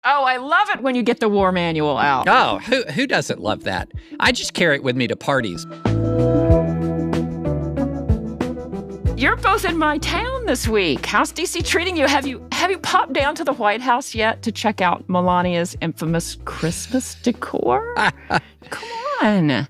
Oh, I love it when you get the war manual out. Oh, who doesn't love that? I just carry it with me to parties. You're both in my town this week. How's DC treating you? Have you popped down to the White House yet to check out Melania's infamous Christmas decor? Come on.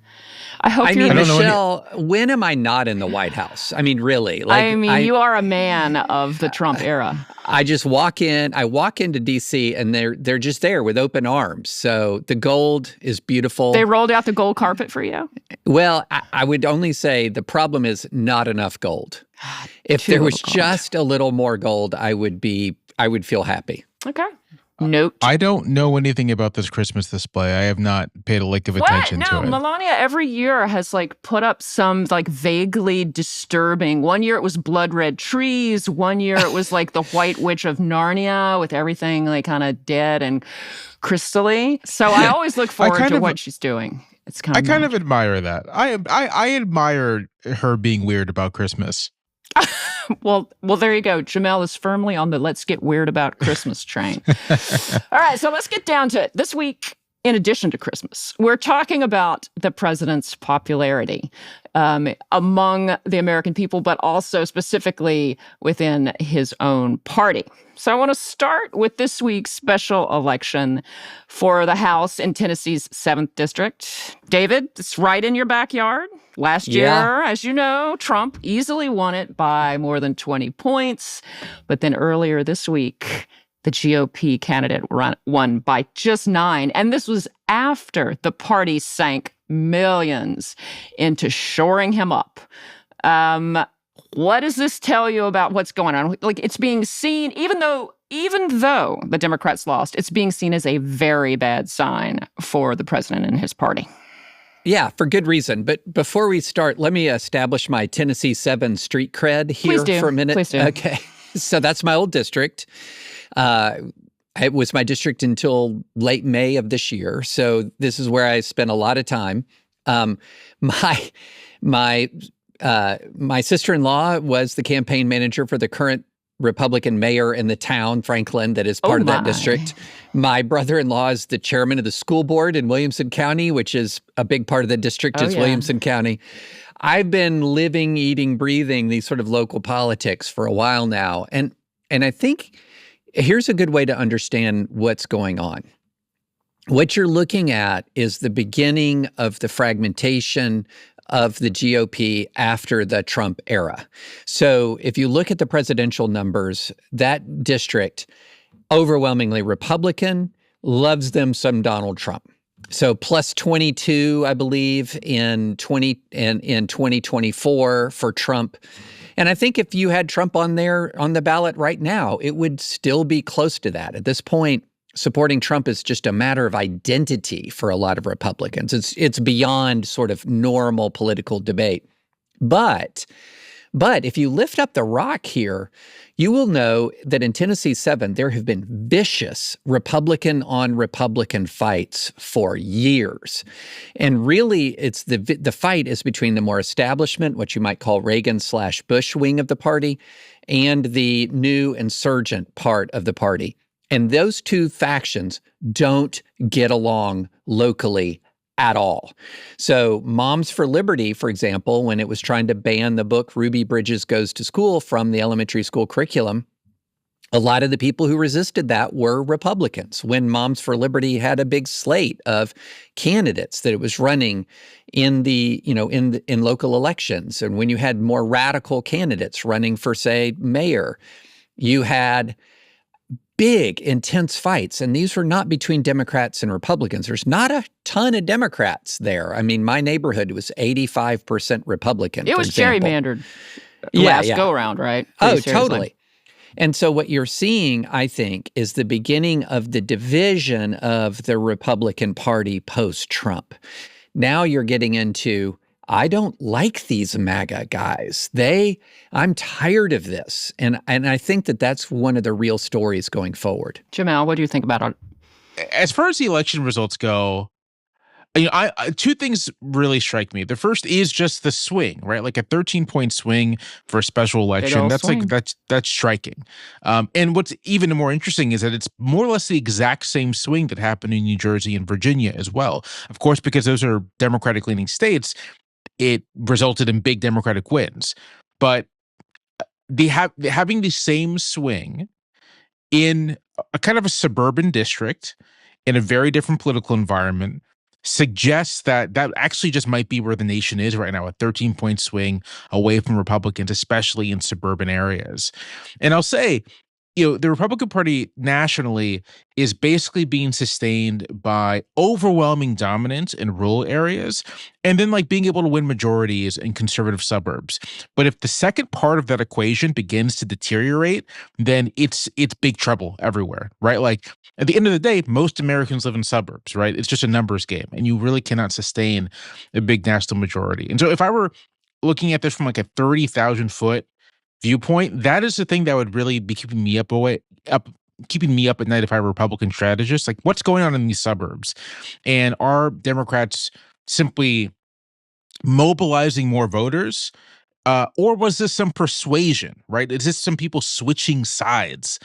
Michelle, when am I not in the White House? I mean, really. You are a man of the Trump era. I just walk in. I walk into D.C. and they're just there with open arms. So the gold is beautiful. They rolled out the gold carpet for you? Well, I would only say the problem is not enough gold. If there was just a little more gold, I would feel happy. Okay. Note. I don't know anything about this Christmas display. I have not paid a lick of attention to it. Melania every year has put up some vaguely disturbing. One year it was blood red trees. One year it was the White Witch of Narnia with everything kind of dead and crystally. So I always look forward to what she's doing. It's kind of admire that. I admire her being weird about Christmas. Well, there you go. Jamelle is firmly on the let's get weird about Christmas train. All right, so let's get down to it. This week, in addition to Christmas, we're talking about the president's popularity among the American people, but also specifically within his own party. So I want to start with this week's special election for the House in Tennessee's 7th District. David, it's right in your backyard. Last year, as you know, Trump easily won it by more than 20 points. But then earlier this week, the G.O.P. candidate won by just 9. And this was after the party sank millions into shoring him up. What does this tell you about what's going on? It's being seen, even though the Democrats lost, it's being seen as a very bad sign for the president and his party. Yeah, for good reason. But before we start, let me establish my Tennessee 7 street cred here for a minute. Please do. Okay. So that's my old district. It was my district until late May of this year. So this is where I spent a lot of time. My sister-in-law was the campaign manager for the current Republican mayor in the town, Franklin, that is part of that district. My brother-in-law is the chairman of the school board in Williamson County, which is a big part of the district Williamson County. I've been living, eating, breathing these sort of local politics for a while now. And I think here's a good way to understand what's going on. What you're looking at is the beginning of the fragmentation of the GOP after the Trump era. So if you look at the presidential numbers, that district, overwhelmingly Republican, loves them some Donald Trump. So plus 22, I believe, in 2024 for Trump. And I think if you had Trump on the ballot right now, it would still be close to that. At this point, supporting Trump is just a matter of identity for a lot of Republicans. It's beyond sort of normal political debate. But if you lift up the rock here, you will know that in Tennessee 7, there have been vicious Republican on Republican fights for years. And really, it's the fight is between the more establishment, what you might call Reagan/Bush wing of the party, and the new insurgent part of the party. And those two factions don't get along locally at all. So Moms for Liberty, for example, when it was trying to ban the book Ruby Bridges Goes to School from the elementary school curriculum, a lot of the people who resisted that were Republicans. When Moms for Liberty had a big slate of candidates that it was running in in local elections, and when you had more radical candidates running for, say, mayor, you had big, intense fights. And these were not between Democrats and Republicans. There's not a ton of Democrats there. I mean, my neighborhood was 85% Republican. It was gerrymandered last go-around, right? Totally. And so what you're seeing, I think, is the beginning of the division of the Republican Party post-Trump. Now you're getting into, I don't like these MAGA guys. I'm tired of this. And I think that's one of the real stories going forward. Jamelle, what do you think about it? As far as the election results go, Two things really strike me. The first is just the swing, right? Like a 13-point swing for a special election. That's swing. that's striking. And what's even more interesting is that it's more or less the exact same swing that happened in New Jersey and Virginia as well. Of course, because those are Democratic-leaning states, it resulted in big Democratic wins. But having the same swing in a kind of a suburban district in a very different political environment suggests that actually just might be where the nation is right now, a 13-point swing away from Republicans, especially in suburban areas. And I'll say, the Republican Party nationally is basically being sustained by overwhelming dominance in rural areas and then like being able to win majorities in conservative suburbs. But if the second part of that equation begins to deteriorate, then it's big trouble everywhere, right? Like at the end of the day, most Americans live in suburbs, right? It's just a numbers game and you really cannot sustain a big national majority. And so if I were looking at this from like a 30,000 foot viewpoint, that is the thing that would really be keeping me up at night if I were a Republican strategist. Like, what's going on in these suburbs? And are Democrats simply mobilizing more voters? Or was this some persuasion, right? Is this some people switching sides?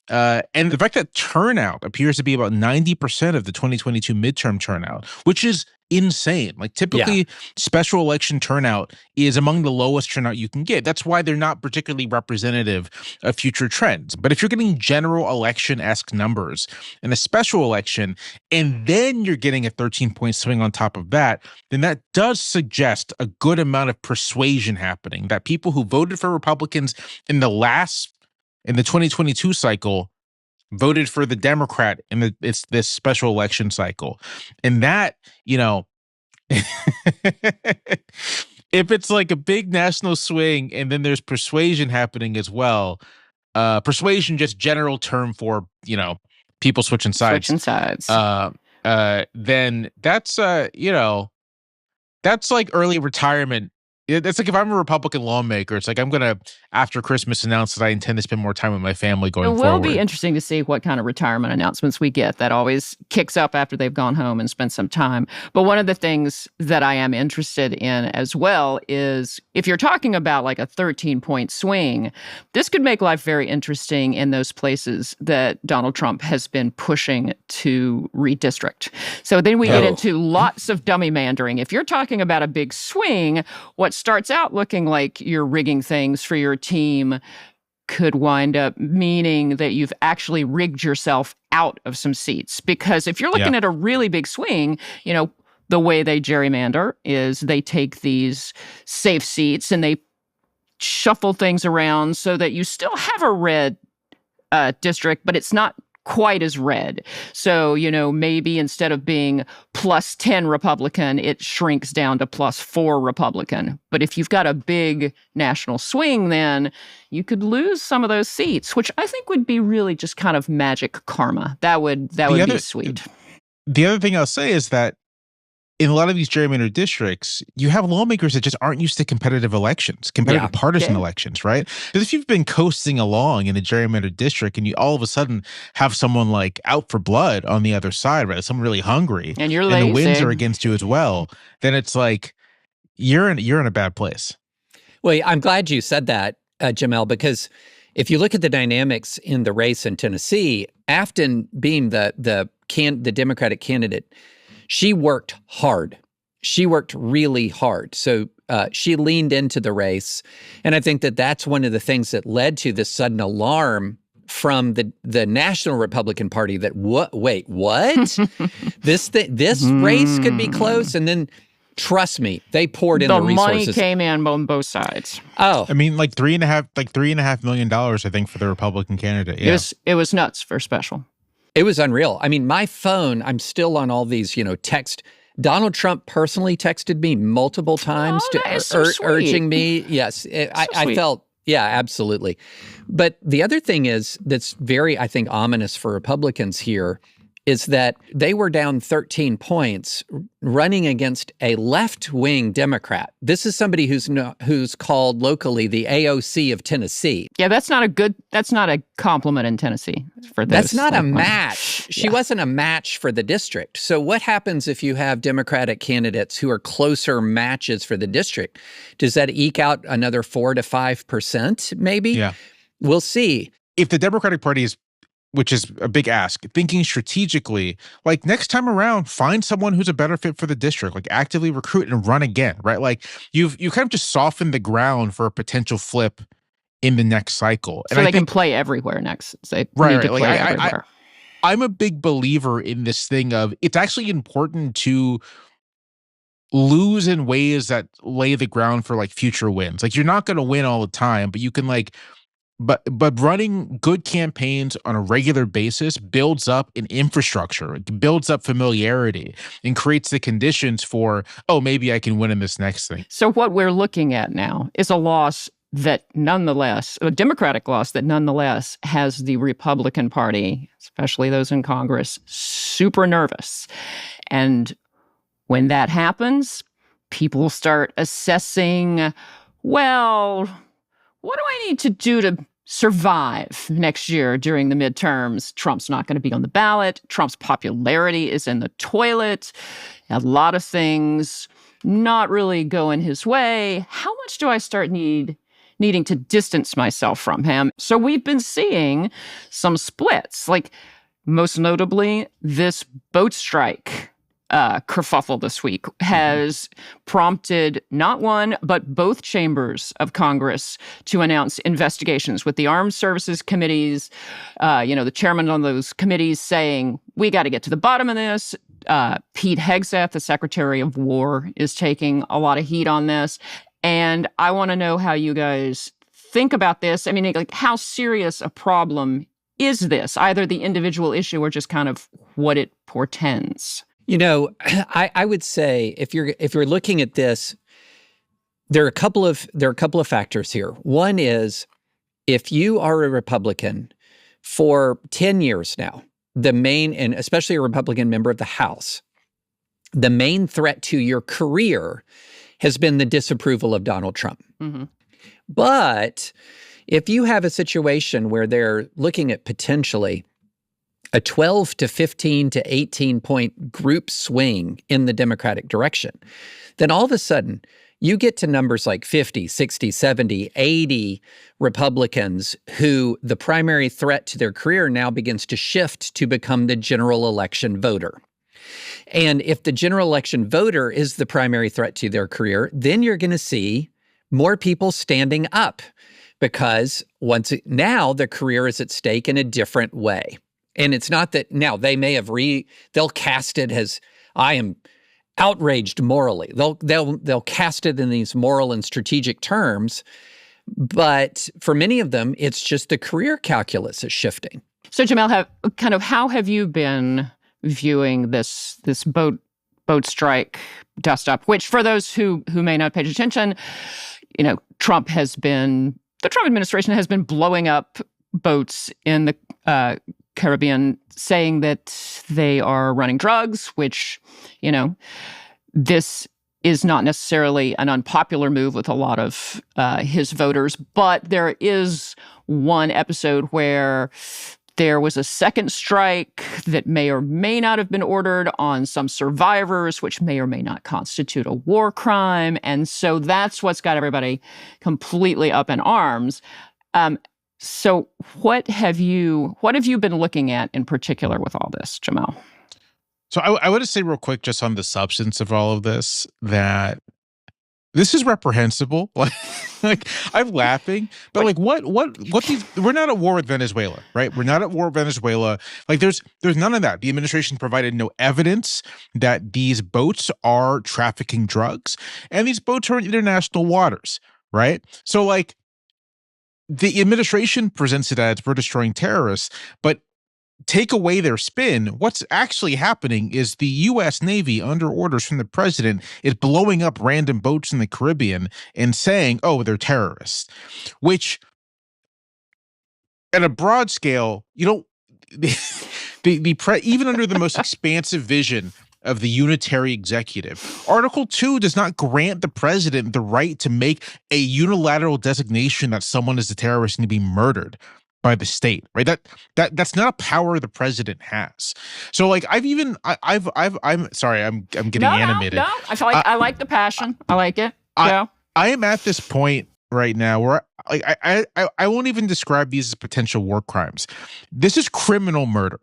And the fact that turnout appears to be about 90% of the 2022 midterm turnout, which is insane. Like typically special election turnout is among the lowest turnout you can get. That's why they're not particularly representative of future trends. But if you're getting general election-esque numbers in a special election, and then you're getting a 13-point swing on top of that, then that does suggest a good amount of persuasion happening, that people who voted for Republicans in the 2022 cycle voted for the Democrat in this special election cycle. And that, if it's like a big national swing and then there's persuasion happening as well, persuasion, just general term for, people switching sides. Then that's, that's like early retirement. It's like if I'm a Republican lawmaker, it's like I'm going to, after Christmas, announce that I intend to spend more time with my family going forward. It will be interesting to see what kind of retirement announcements we get. That always kicks up after they've gone home and spent some time. But one of the things that I am interested in as well is if you're talking about like a 13-point swing, this could make life very interesting in those places that Donald Trump has been pushing to redistrict. So then we get into lots of dummy mandering. If you're talking about a big swing, what starts out looking like you're rigging things for your team could wind up meaning that you've actually rigged yourself out of some seats. Because if you're looking at a really big swing, the way they gerrymander is they take these safe seats and they shuffle things around so that you still have a red district, but it's not quite as red. So, maybe instead of being plus 10 Republican, it shrinks down to plus 4 Republican. But if you've got a big national swing, then you could lose some of those seats, which I think would be really just kind of magic karma. That would be sweet. The other thing I'll say is that in a lot of these gerrymandered districts, you have lawmakers that just aren't used to competitive partisan elections, right? Because if you've been coasting along in a gerrymandered district and you all of a sudden have someone like out for blood on the other side, right? Someone really hungry, and you're lazy, and the winds are against you as well, then it's like you're in a bad place. Well, I'm glad you said that, Jamelle, because if you look at the dynamics in the race in Tennessee, Afton being the Democratic candidate, she worked hard. She worked really hard. So she leaned into the race. And I think that that's one of the things that led to this sudden alarm from the National Republican Party that, wait, what? This race could be close? And then, trust me, they poured in the resources. The money came in on both sides. Oh. I mean, like $3.5 million, I think, for the Republican candidate. Yeah. It was nuts for special. It was unreal. I mean, my phone, I'm still on all these, text. Donald Trump personally texted me multiple times urging me. Yes, I felt, absolutely. But the other thing that's very, I think, ominous for Republicans here is that they were down 13 points running against a left-wing Democrat. This is somebody who's called locally the AOC of Tennessee. Yeah, that's not a compliment in Tennessee for this. That's not a match. She wasn't a match for the district. So what happens if you have Democratic candidates who are closer matches for the district? Does that eke out another 4 to 5%, maybe? Yeah. We'll see. If the Democratic Party is, which is a big ask, thinking strategically, like next time around, find someone who's a better fit for the district, like actively recruit and run again, right? Like you kind of just soften the ground for a potential flip in the next cycle. So they can play everywhere next. They need to play everywhere. I'm a big believer in this thing of it's actually important to lose in ways that lay the ground for like future wins. Like you're not going to win all the time, but you can like But running good campaigns on a regular basis builds up an infrastructure, it builds up familiarity, and creates the conditions for, oh, maybe I can win in this next thing. So what we're looking at now is a loss that nonetheless, a Democratic loss that nonetheless has the Republican Party, especially those in Congress, super nervous. And when that happens, people start assessing, well, what do I need to do to survive next year during the midterms? Trump's not going to be on the ballot. Trump's popularity is in the toilet. A lot of things not really going his way. How much do I start needing to distance myself from him? So we've been seeing some splits, like most notably this boat strike kerfuffle this week has prompted not one, but both chambers of Congress to announce investigations with the Armed Services Committees, the chairman on those committees saying, we got to get to the bottom of this. Pete Hegseth, the Secretary of War, is taking a lot of heat on this. And I want to know how you guys think about this. I mean, like, how serious a problem is this, either the individual issue or just kind of what it portends? You know, I would say if you're looking at this, there are a couple of factors here. One is, if you are a Republican for 10 years now, and especially a Republican member of the House, the main threat to your career has been the disapproval of Donald Trump. Mm-hmm. But if you have a situation where they're looking at potentially a 12 to 15 to 18 point group swing in the Democratic direction, then all of a sudden you get to numbers like 50, 60, 70, 80 Republicans who the primary threat to their career now begins to shift to become the general election voter. And if the general election voter is the primary threat to their career, then you're going to see more people standing up, because now their career is at stake in a different way. And it's not that now they may have they'll cast it as, I am outraged morally. They'll cast it in these moral and strategic terms. But for many of them, it's just the career calculus is shifting. So Jamelle, how have you been viewing this boat strike dust up, which for those who may not pay attention, the Trump administration has been blowing up boats in the Caribbean, saying that they are running drugs, which, this is not necessarily an unpopular move with a lot of his voters. But there is one episode where there was a second strike that may or may not have been ordered on some survivors, which may or may not constitute a war crime. And so that's what's got everybody completely up in arms. So what have you been looking at in particular with all this, Jamelle? So I want to say real quick, just on the substance of all of this, that this is reprehensible. Like I'm laughing, but like what these, we're not at war with Venezuela, right? We're not at war with Venezuela. Like there's none of that. The administration provided no evidence that these boats are trafficking drugs, and these boats are in international waters, right? So like the administration presents it as we're destroying terrorists, but take away their spin, what's actually happening is the U.S. Navy, under orders from the president, is blowing up random boats in the Caribbean and saying, oh, they're terrorists, which at a broad scale, even under the most expansive vision of the unitary executive, Article 2 does not grant the president the right to make a unilateral designation that someone is a terrorist and to be murdered by the state, right? That's not a power the president has. So like I'm sorry, I'm getting animated. No, I feel like I like the passion. I like it. I am at this point right now where I won't even describe these as potential war crimes. This is criminal murder.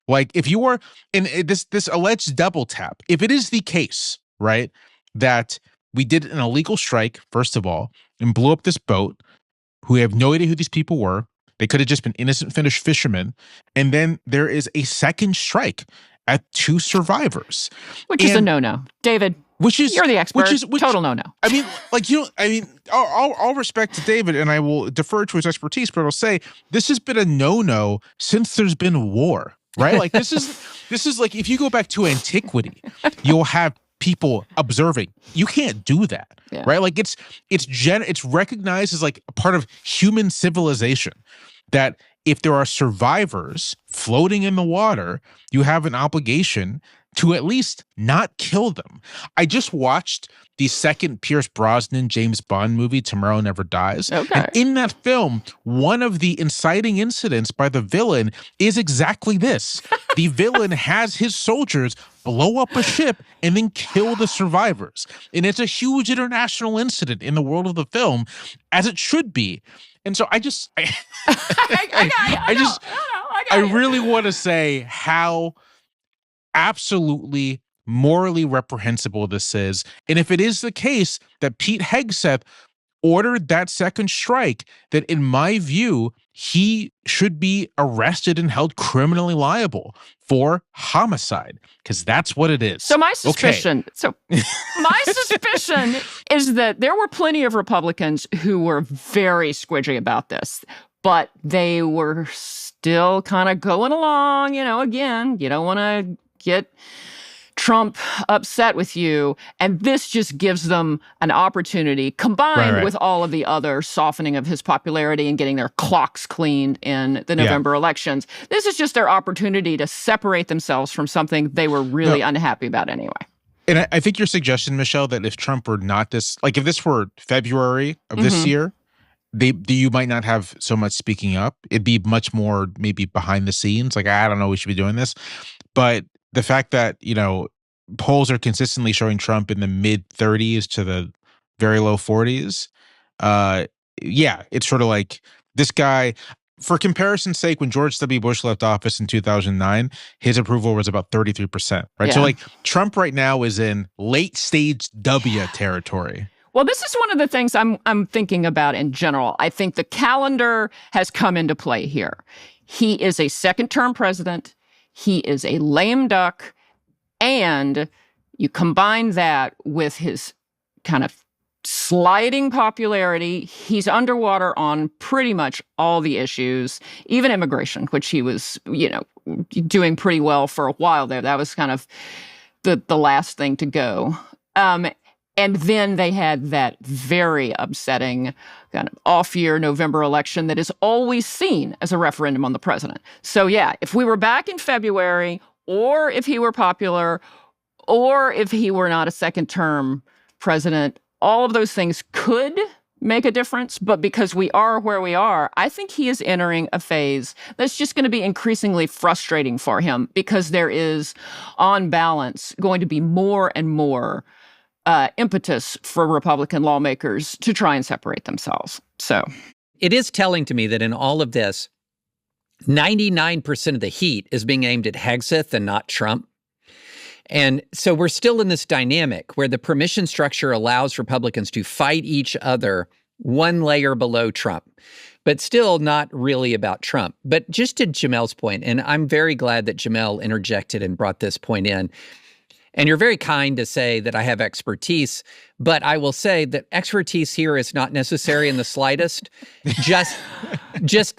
Like if you are in this alleged double tap, if it is the case, right, that we did an illegal strike, first of all, and blew up this boat, who have no idea who these people were. They could have just been innocent Finnish fishermen. And then there is a second strike at 2 survivors. Which is a no-no. David, you're the expert. Which total no-no. I mean, like, all respect to David, and I will defer to his expertise, but I'll say this has been a no-no since there's been war. Right? Like this is like if you go back to antiquity, you'll have people observing. You can't do that. Yeah. Right? Like it's recognized as like a part of human civilization that if there are survivors floating in the water, you have an obligation to at least not kill them. I just watched the second Pierce Brosnan James Bond movie, Tomorrow Never Dies. Okay. And in that film, one of the inciting incidents by the villain is exactly this. The villain has his soldiers blow up a ship and then kill the survivors. And it's a huge international incident in the world of the film, as it should be. And so I really want to say how absolutely morally reprehensible this is. And if it is the case that Pete Hegseth ordered that second strike, that in my view, he should be arrested and held criminally liable for homicide, because that's what it is. So my suspicion is that there were plenty of Republicans who were very squidgy about this, but they were still kind of going along. Again, you don't want to get Trump upset with you, and this just gives them an opportunity, combined with all of the other softening of his popularity and getting their clocks cleaned in the November elections. This is just their opportunity to separate themselves from something they were really unhappy about anyway. And I think your suggestion, Michelle, that if Trump were not if this were February of this year, you might not have so much speaking up. It'd be much more maybe behind the scenes. Like, I don't know, we should be doing this. But the fact that, polls are consistently showing Trump in the mid 30s to the very low 40s. It's sort of like this guy, for comparison's sake, when George W. Bush left office in 2009, his approval was about 33%, right? Yeah. So like Trump right now is in late stage W territory. Well, this is one of the things I'm thinking about in general. I think the calendar has come into play here. He is a second-term president. He is a lame duck. And you combine that with his kind of sliding popularity. He's underwater on pretty much all the issues, even immigration, which he was, doing pretty well for a while there. That was kind of the last thing to go. And then they had that very upsetting kind of off-year November election that is always seen as a referendum on the president. So yeah, if we were back in February, or if he were popular, or if he were not a second-term president, all of those things could make a difference. But because we are where we are, I think he is entering a phase that's just going to be increasingly frustrating for him, because there is, on balance, going to be more and more impetus for Republican lawmakers to try and separate themselves. So it is telling to me that in all of this, 99% of the heat is being aimed at Hegseth and not Trump. And so we're still in this dynamic where the permission structure allows Republicans to fight each other one layer below Trump, but still not really about Trump. But just to Jamelle's point, and I'm very glad that Jamelle interjected and brought this point in, and you're very kind to say that I have expertise, but I will say that expertise here is not necessary in the slightest. Just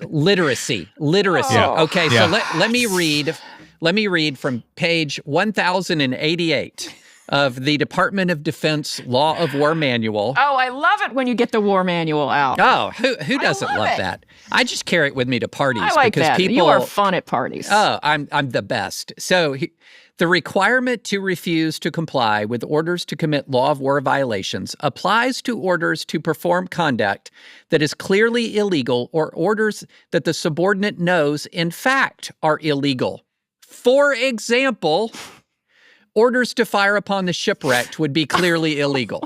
literacy. Oh. Okay, so let me read from page 1088 of the Department of Defense Law of War Manual. Oh, I love it when you get the war manual out. Oh, who doesn't love it. that? I just carry it with me to parties. I like because that. people, You are fun at parties. Oh, I'm the best. So the requirement to refuse to comply with orders to commit law of war violations applies to orders to perform conduct that is clearly illegal or orders that the subordinate knows, in fact, are illegal. For example, orders to fire upon the shipwrecked would be clearly illegal.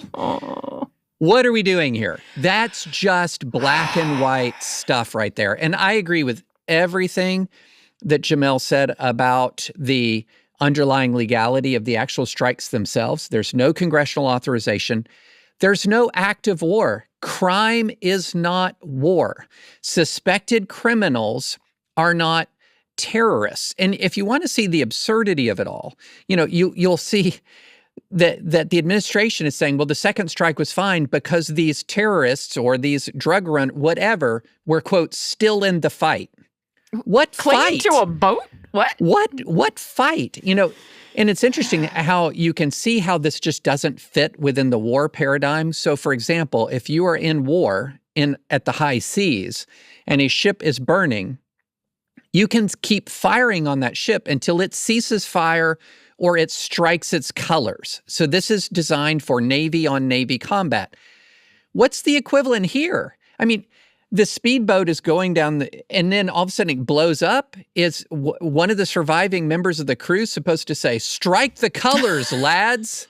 What are we doing here? That's just black and white stuff right there. And I agree with everything that Jamelle said about the underlying legality of the actual strikes themselves. There's no congressional authorization. There's no act of war. Crime is not war. Suspected criminals are not terrorists. And if you want to see the absurdity of it all, you'll see that the administration is saying, well, the second strike was fine because these terrorists or these drug run whatever were, quote, still in the fight. What Clinging fight? to a boat? What fight? And it's interesting how you can see how this just doesn't fit within the war paradigm. So, for example, if you are in war at the high seas and a ship is burning, you can keep firing on that ship until it ceases fire or it strikes its colors. So this is designed for Navy-on-Navy combat. What's the equivalent here? I mean, the speedboat is going down, and then all of a sudden it blows up. Is one of the surviving members of the crew supposed to say, "Strike the colors, lads.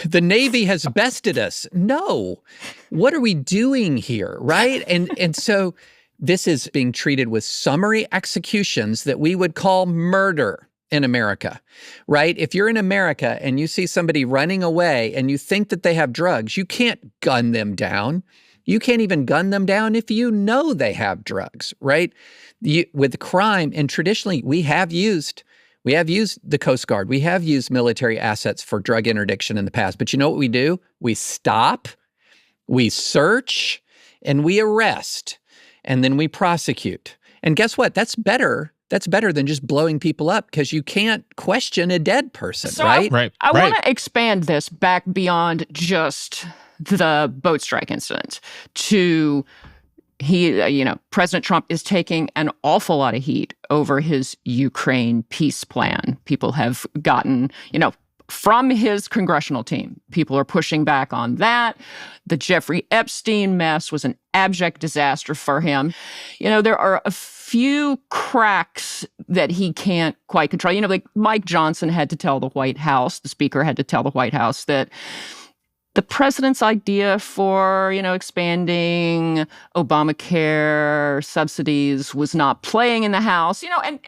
The Navy has bested us"? No. What are we doing here, right? And so this is being treated with summary executions that we would call murder in America, right? If you're in America and you see somebody running away and you think that they have drugs, you can't gun them down. You can't even gun them down if you know they have drugs, right? With crime, and traditionally we have used the Coast Guard. We have used military assets for drug interdiction in the past. But you know what we do? We stop, we search, and we arrest, and then we prosecute. And guess what? That's better. That's better than just blowing people up because you can't question a dead person, right? I want to expand this back beyond just the boat strike incident to President Trump is taking an awful lot of heat over his Ukraine peace plan. People have gotten, from his congressional team, people are pushing back on that. The Jeffrey Epstein mess was an abject disaster for him. There are a few cracks that he can't quite control. Like Mike Johnson had to tell the White House, the speaker had to tell the White House that the president's idea for, expanding Obamacare subsidies was not playing in the House, and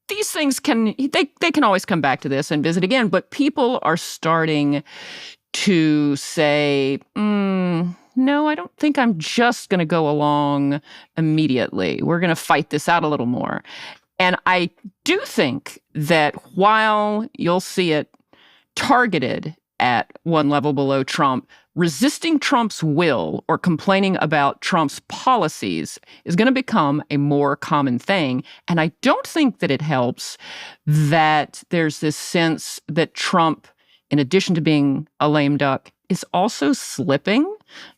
these things they can always come back to this and visit again, but people are starting to say, no, I don't think I'm just going to go along immediately. We're going to fight this out a little more. And I do think that while you'll see it targeted at one level below Trump, resisting Trump's will or complaining about Trump's policies is going to become a more common thing. And I don't think that it helps that there's this sense that Trump, in addition to being a lame duck, is also slipping.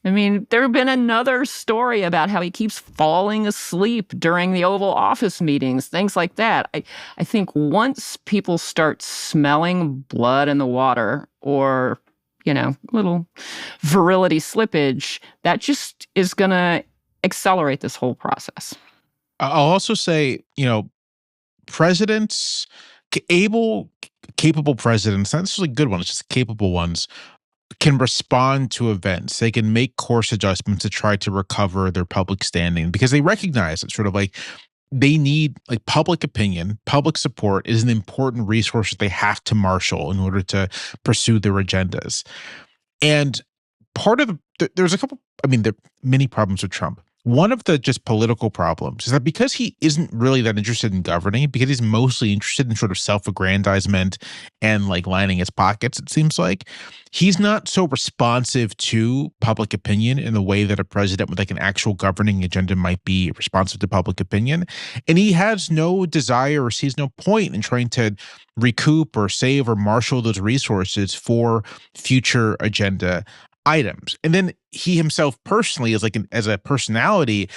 I mean, there have been another story about how he keeps falling asleep during the Oval Office meetings, things like that. I think once people start smelling blood in the water or, little virility slippage, that just is going to accelerate this whole process. I'll also say, presidents, capable presidents, not necessarily good ones, just capable ones, can respond to events. They can make course adjustments to try to recover their public standing because they recognize it sort of like they need public opinion, public support is an important resource that they have to marshal in order to pursue their agendas. And part of there's a couple, there are many problems with Trump. one of the just political problems is that because he isn't really that interested in governing, because he's mostly interested in sort of self-aggrandizement and like lining his pockets, it seems like, he's not so responsive to public opinion in the way that a president with like an actual governing agenda might be responsive to public opinion. And he has no desire or sees no point in trying to recoup or save or marshal those resources for future agenda items. And then he himself personally, as a personality,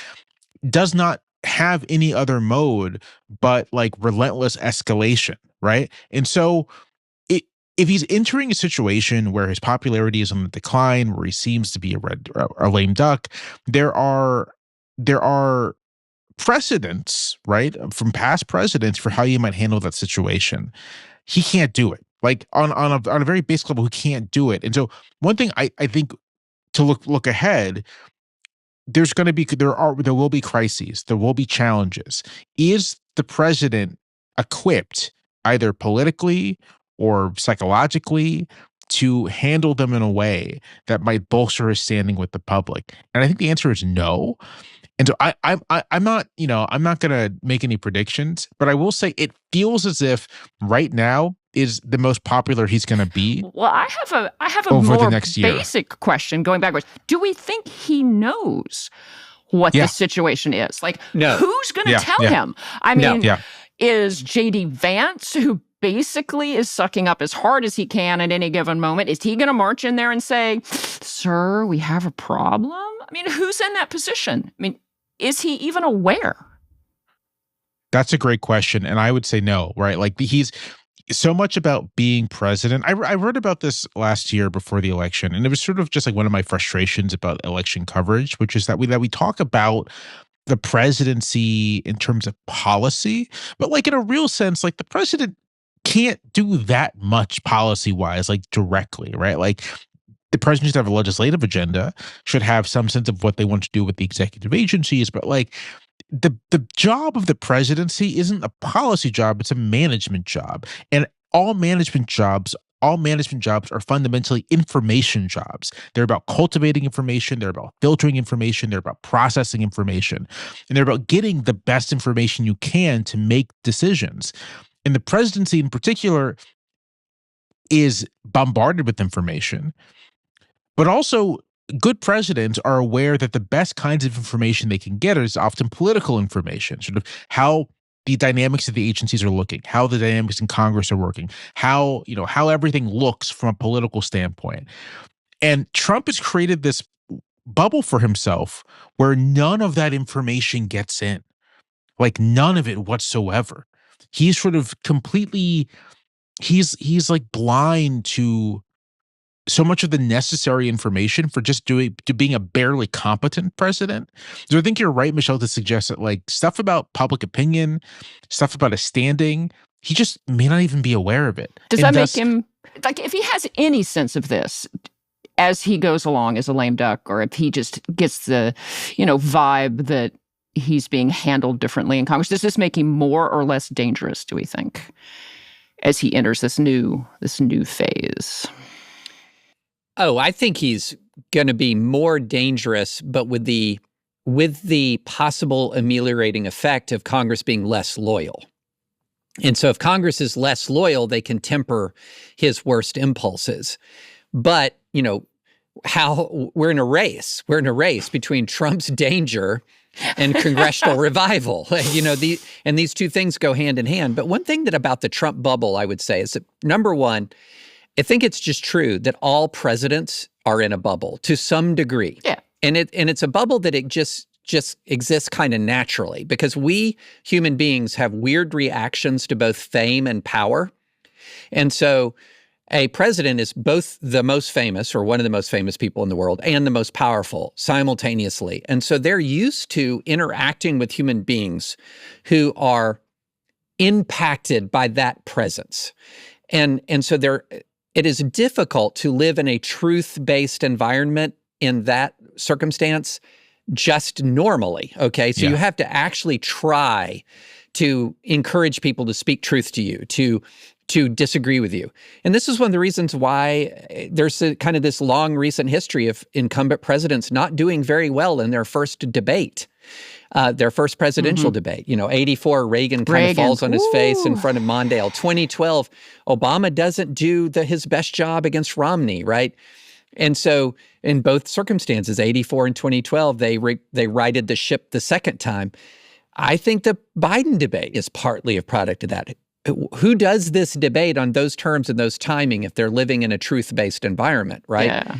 does not have any other mode but like relentless escalation, right? And so if he's entering a situation where his popularity is on the decline, where he seems to be a lame duck, there are precedents, right, from past presidents for how you might handle that situation. He can't do it. Like on a very basic level, he can't do it. And so one thing I think to look ahead, there will be crises, there will be challenges. Is the president equipped either politically or psychologically to handle them in a way that might bolster his standing with the public? And I think the answer is no. And so I'm not, I'm not going to make any predictions, but I will say it feels as if right now is the most popular he's going to be. Well, I have a over more the next year. Basic question going backwards. Do we think he knows what the situation is? Like, no. Who's going to tell him? I mean, No. Is J.D. Vance, who basically is sucking up as hard as he can at any given moment, is he going to march in there and say, "Sir, we have a problem"? I mean, who's in that position? I mean, is he even aware? That's a great question. And I would say no, right? Like he's so much about being president. I wrote about this last year before the election, and it was sort of just like one of my frustrations about election coverage, which is that we talk about the presidency in terms of policy, but like in a real sense, like the president can't do that much policy-wise, like directly, right? Like the president should have a legislative agenda, should have some sense of what they want to do with the executive agencies, but like the job of the presidency isn't a policy job, it's a management job. And all management jobs are fundamentally information jobs. They're about cultivating information, they're about filtering information, they're about processing information, and they're about getting the best information you can to make decisions. And the presidency in particular is bombarded with information, but also good presidents are aware that the best kinds of information they can get is often political information, sort of how the dynamics of the agencies are looking, how the dynamics in Congress are working, how everything looks from a political standpoint. And Trump has created this bubble for himself where none of that information gets in, like none of it whatsoever. He's sort of completely, he's like blind to so much of the necessary information for just being a barely competent president. So I think you're right, Michelle, to suggest that like stuff about public opinion, stuff about his standing, he just may not even be aware of it. Does that make him, like, if he has any sense of this as he goes along as a lame duck, or if he just gets the, vibe that he's being handled differently in Congress, does this make him more or less dangerous, do we think, as he enters this new phase? Oh, I think he's going to be more dangerous, but with the possible ameliorating effect of Congress being less loyal. And so if Congress is less loyal, they can temper his worst impulses. But, how we're in a race. We're in a race between Trump's danger and congressional revival. And these two things go hand in hand. But one thing about the Trump bubble, I would say, is that, number one, I think it's just true that all presidents are in a bubble to some degree. Yeah. And it's a bubble that it just exists kind of naturally because we human beings have weird reactions to both fame and power. And so a president is both the most famous or one of the most famous people in the world and the most powerful simultaneously. And so they're used to interacting with human beings who are impacted by that presence. And so it is difficult to live in a truth-based environment in that circumstance just normally, okay? So you have to actually try to encourage people to speak truth to you, to to disagree with you. And this is one of the reasons why there's kind of this long recent history of incumbent presidents not doing very well in their first debate. Their first presidential debate. 84, Reagan kind of falls on his face in front of Mondale. 2012, Obama doesn't do his best job against Romney, right? And so in both circumstances, 84 and 2012, they righted the ship the second time. I think the Biden debate is partly a product of that. Who does this debate on those terms and those timing if they're living in a truth-based environment, right? Yeah.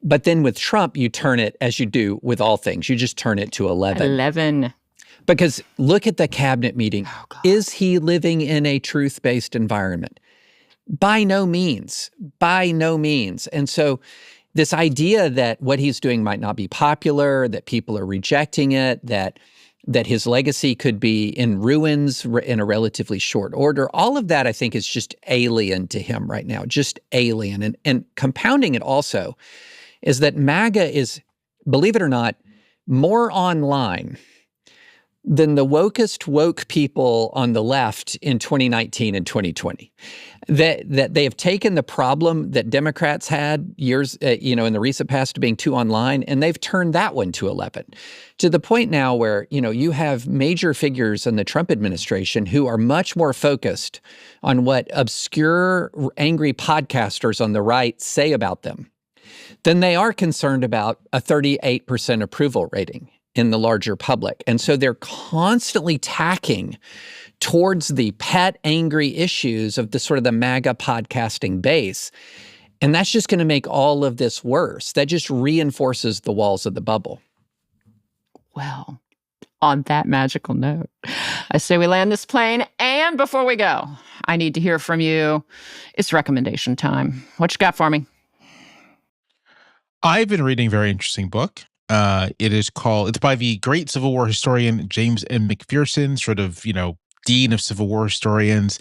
But then with Trump, you turn it, as you do with all things, you just turn it to 11. 11. Because look at the cabinet meeting. Oh, God. Is he living in a truth-based environment? By no means. By no means. And so this idea that what he's doing might not be popular, that people are rejecting it, that his legacy could be in ruins in a relatively short order, all of that I think is just alien to him right now, just alien. And compounding it also is that MAGA is, believe it or not, more online than the wokest woke people on the left in 2019 and 2020. That they have taken the problem that Democrats had years, in the recent past being too online, and they've turned that one to 11. To the point now where, you have major figures in the Trump administration who are much more focused on what obscure, angry podcasters on the right say about them than they are concerned about a 38% approval rating in the larger public. And so they're constantly tacking towards the pet angry issues of the sort of the MAGA podcasting base. And that's just going to make all of this worse. That just reinforces the walls of the bubble. Well, on that magical note, I say we land this plane. And before we go, I need to hear from you. It's recommendation time. What you got for me? I've been reading a very interesting book. It's by the great Civil War historian James M. McPherson, sort of, dean of Civil War historians.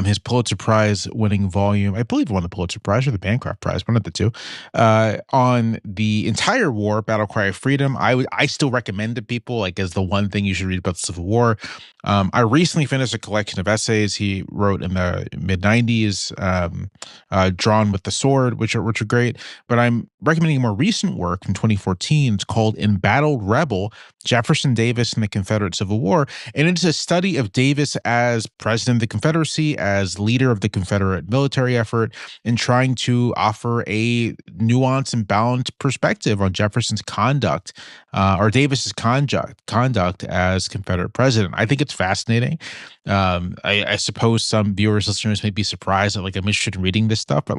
His Pulitzer Prize winning volume, I believe, won the Pulitzer Prize or the Bancroft Prize, one of the two, on the entire war, Battle Cry of Freedom. I still recommend to people, as the one thing you should read about the Civil War. I recently finished a collection of essays he wrote in the mid-90s, Drawn with the Sword, which are great. But I'm recommending a more recent work from 2014. It's called Embattled Rebel, Jefferson Davis and the Confederate Civil War. And it's a study of Davis as president of the Confederacy, as leader of the Confederate military effort, and trying to offer a nuanced and balanced perspective on Jefferson's conduct, or Davis's conduct as Confederate president. I think it's fascinating. I suppose some viewers, listeners may be surprised that I'm interested in reading this stuff, but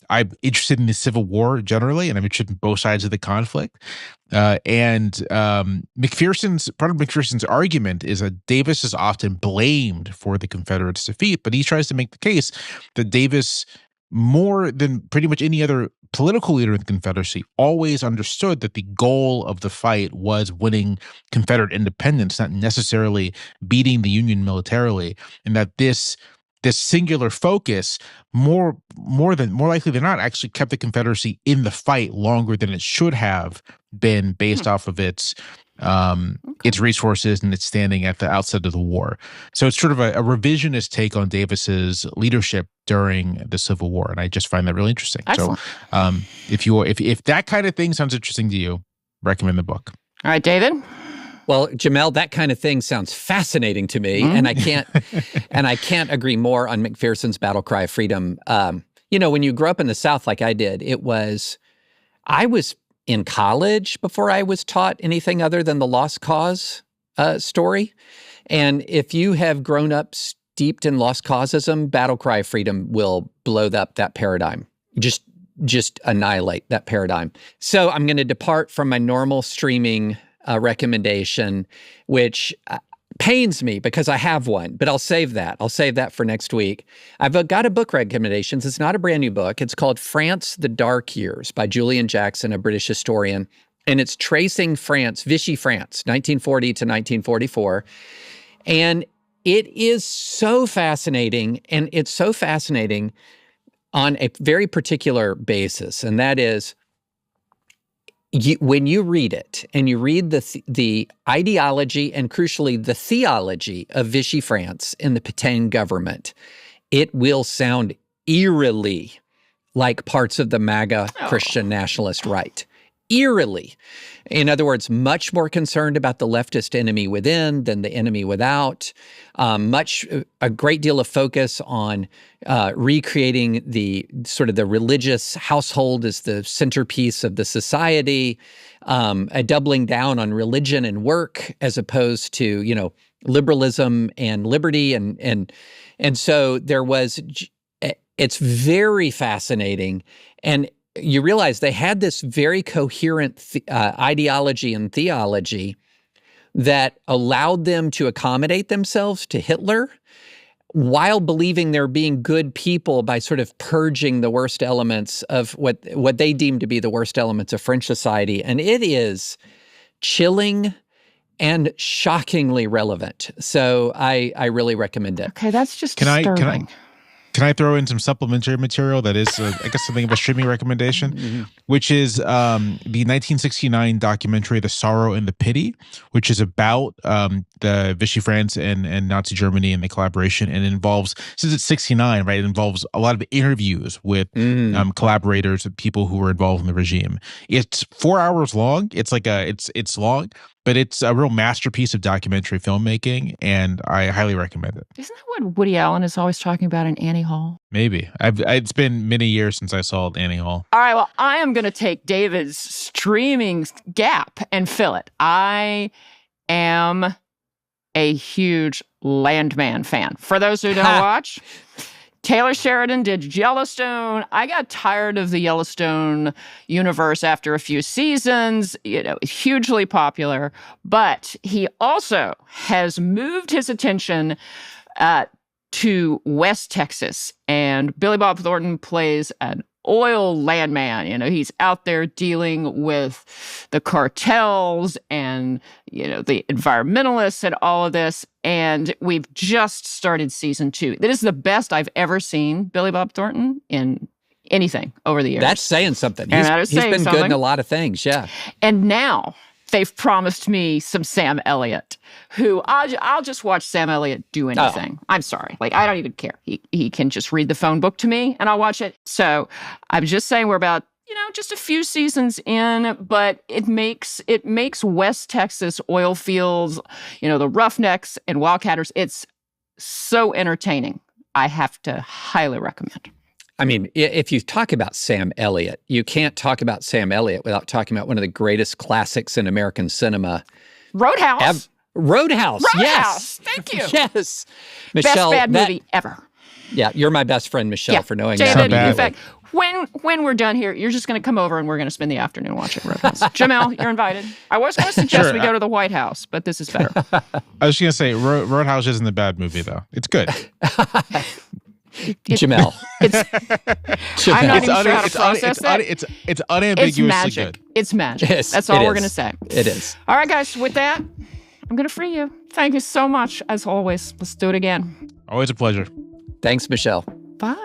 I'm interested in the Civil War generally, and I'm interested in both sides of the conflict. And part of McPherson's argument is that Davis is often blamed for the Confederates' defeat, but he tries to make the case that Davis, more than pretty much any other political leader in the Confederacy, always understood that the goal of the fight was winning Confederate independence, not necessarily beating the Union militarily, and that this singular focus, more likely than not, actually kept the Confederacy in the fight longer than it should have been based off of its resources and its standing at the outset of the war. So it's sort of a revisionist take on Davis's leadership during the Civil War, and I just find that really interesting. Excellent. So if that kind of thing sounds interesting to you, recommend the book. All right, David. Well, Jamelle, that kind of thing sounds fascinating to me, and I can't agree more on McPherson's Battle Cry of Freedom. When you grew up in the South like I did, I was in college before I was taught anything other than the Lost Cause story. And if you have grown up steeped in Lost Causism, Battle Cry of Freedom will blow up that paradigm. Just annihilate that paradigm. So I'm going to depart from my normal streaming recommendation, which pains me because I have one, but I'll save that. I'll save that for next week. I've got a book recommendations. It's not a brand new book. It's called France, the Dark Years by Julian Jackson, a British historian. And it's tracing France, Vichy France, 1940 to 1944. And it is so fascinating. And it's so fascinating on a very particular basis. And that is, when you read it and you read the ideology and crucially the theology of Vichy France and the Pétain government, it will sound eerily like parts of the MAGA Christian nationalist right. Eerily. In other words, much more concerned about the leftist enemy within than the enemy without. A great deal of focus on recreating the sort of the religious household as the centerpiece of the society, a doubling down on religion and work as opposed to, liberalism and liberty. And so there was, it's very fascinating. And you realize they had this very coherent ideology and theology that allowed them to accommodate themselves to Hitler while believing they're being good people by sort of purging the worst elements of what they deem to be the worst elements of French society. And it is chilling and shockingly relevant. So I really recommend it. Okay, that's just disturbing. Can I throw in some supplementary material that is, I guess, something of a streaming recommendation, which is the 1969 documentary, The Sorrow and the Pity, which is about the Vichy France and Nazi Germany and the collaboration. And it involves, since it's 69, right, it involves a lot of interviews with collaborators and people who were involved in the regime. It's 4 hours long. It's like it's long, but it's a real masterpiece of documentary filmmaking, and I highly recommend it. Isn't that what Woody Allen is always talking about in Annie Hall? Maybe. It's been many years since I saw Annie Hall. All right, well, I am going to take David's streaming gap and fill it. I am a huge Landman fan. For those who don't watch, Taylor Sheridan did Yellowstone. I got tired of the Yellowstone universe after a few seasons, hugely popular. But he also has moved his attention to West Texas. And Billy Bob Thornton plays an oil landman. He's out there dealing with the cartels and, the environmentalists and all of this. And we've just started season 2. This is the best I've ever seen Billy Bob Thornton in anything over the years. That's saying something. He's been good in a lot of things, yeah. And now they've promised me some Sam Elliott, who I'll just watch Sam Elliott do anything. I'm sorry. I don't even care. He can just read the phone book to me and I'll watch it. So I'm just saying we're about, just a few seasons in, but it makes West Texas oil fields, the Roughnecks and Wildcatters. It's so entertaining. I have to highly recommend. I mean, if you talk about Sam Elliott, you can't talk about Sam Elliott without talking about one of the greatest classics in American cinema. Roadhouse. Roadhouse. Yes. Thank you. Yes. Michelle, best bad movie ever. Yeah, you're my best friend, Michelle, for knowing David, that. In fact, when we're done here, you're just going to come over and we're going to spend the afternoon watching Roadhouse. Jamelle, you're invited. I was going to suggest we go to the White House, but this is better. I was just going to say, Roadhouse isn't a bad movie, though. It's good. Jamelle. I'm not even sure how to process it. It's unambiguously magic. good. It's magic. That's all we're going to say. It is. All right, guys, with that, I'm going to free you. Thank you so much, as always. Let's do it again. Always a pleasure. Thanks, Michelle. Bye.